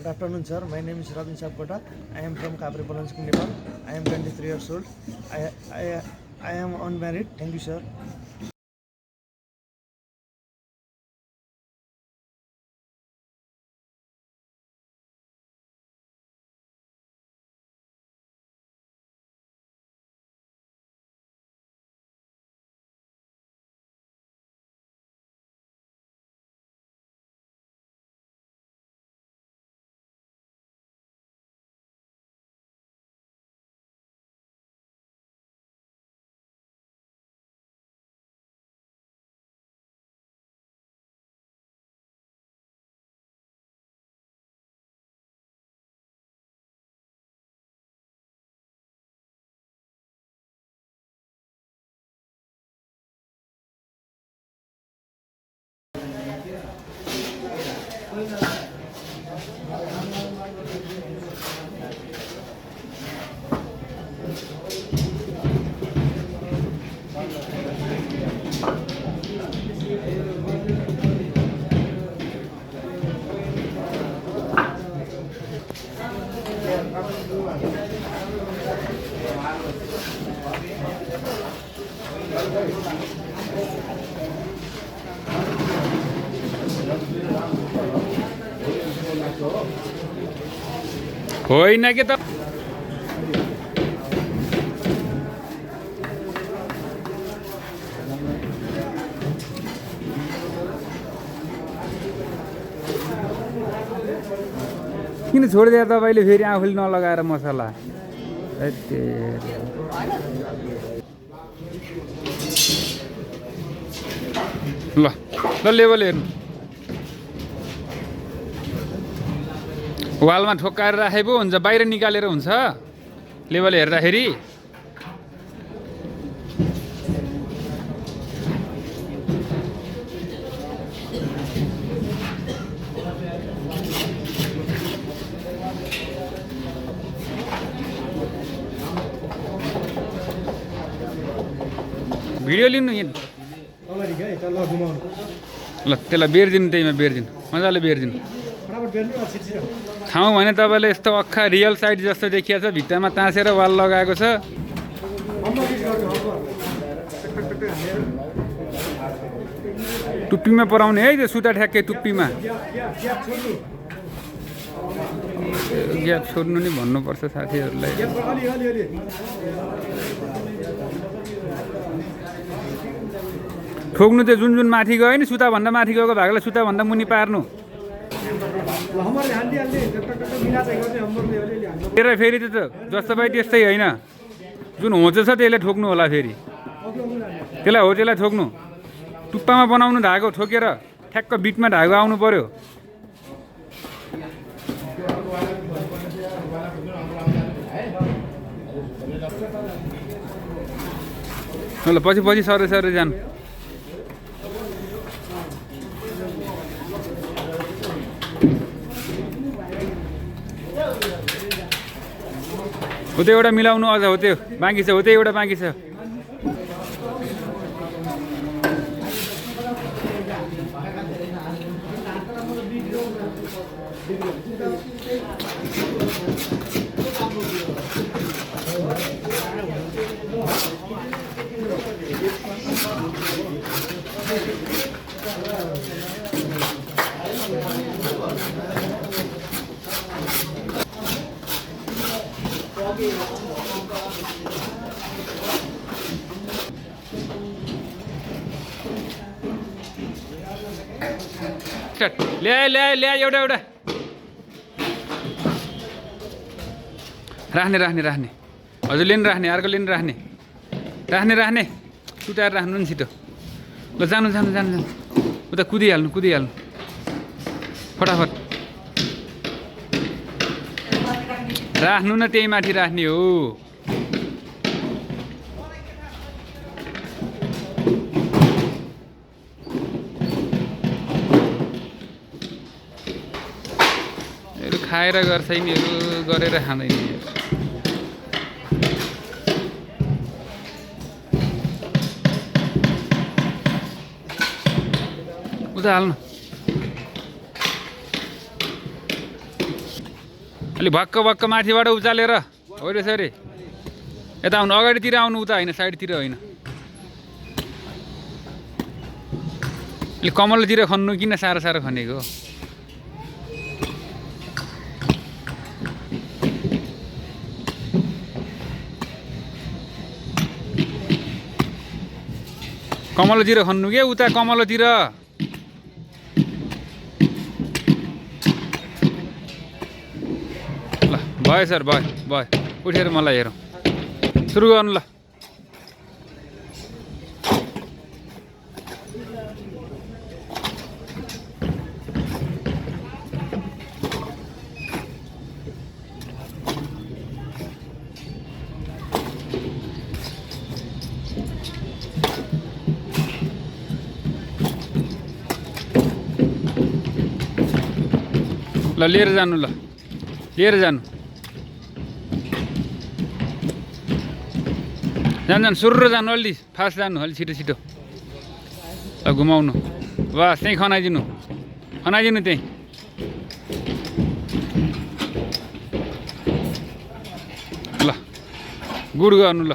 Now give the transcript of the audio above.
Good afternoon, sir. My name is Rabin Sapkota. I am from Kapre Polansky, Nepal. I am 23 years old. I am unmarried. Thank you, sir. होइन के त किन छोडिदिए तपाईँले फेरि आफूले नलगाएर मसला ल ल लेबल हेर्नु वालमा ठोक्काएर राखे पो हुन्छ बाहिर निकालेर हुन्छ लेबल हेर्दाखेरि भिडियो लिनु ल त्यसलाई बेरिदिनु त्यहीमा बेरिदिनु मजाले बेरिदिनु खाउँ भने तपाईँले यस्तो अक्खा रियल साइड जस्तो देखिया छ भित्तामा तासेर वाल लगाएको छ टुप्पीमा पराउने है त्यो सुता ठ्याक्कै टुप्पीमा ग्याप छोड्नु नि भन्नुपर्छ साथीहरूलाई ठोक्नु त्यो जुन जुन माथि गयो नि सुताभन्दा माथि गएको भागलाई सुताभन्दा मुनि पार्नु तेरा फेरि त्यो त जस्तो पाइ त्यस्तै होइन जुन होचो छ त्यसले ठोक्नु होला फेरि त्यसलाई हो त्यसलाई ठोक्नु टुप्पामा बनाउनु धागो ठोकेर ठ्याक्क बिटमा धागो आउनु पर्यो ल पछि पछि सरे सरे जानु हो त्यो एउटा मिलाउनु अझ हो त्यो बाँकी छ हो त्यो एउटा बाँकी छ ल्याए ल्याए ल्याए एउटा एउटा राख्ने राख्ने राख्ने हजुरले नि राख्ने अर्कोले नि राख्ने राख्ने राख्ने सुताएर राख्नु नि छिटो ल जानु जानु जानु जानु उता कुदिहाल्नु कुदिहाल्नु फटाफट राख्नु न त्यही माथि राख्ने हो खाएर गर्छ यिनीहरू गरेर खाँदैन उता हाल्नु अलि भक्क भक्क माथिबाट उचालेर हो रहेछ अरे यता आउनु अगाडितिर आउनु उता होइन साइडतिर होइन अलि कमलतिर खन्नु किन साह्रो साह्रो खनेको कमलतिर खन्नु के उता कमलतिर ल भयो सर भयो भयो उठेर मलाई हेरौँ सुरु गर्नु ल ल लिएर जानु ल लिएर जानु जानु जानु सुरु जानु अलि फास्ट जानु अलि छिटो छिटो ल घुमाउनु बस त्यहीँ खनाइदिनु त्यहीँ ल गुड गर्नु ल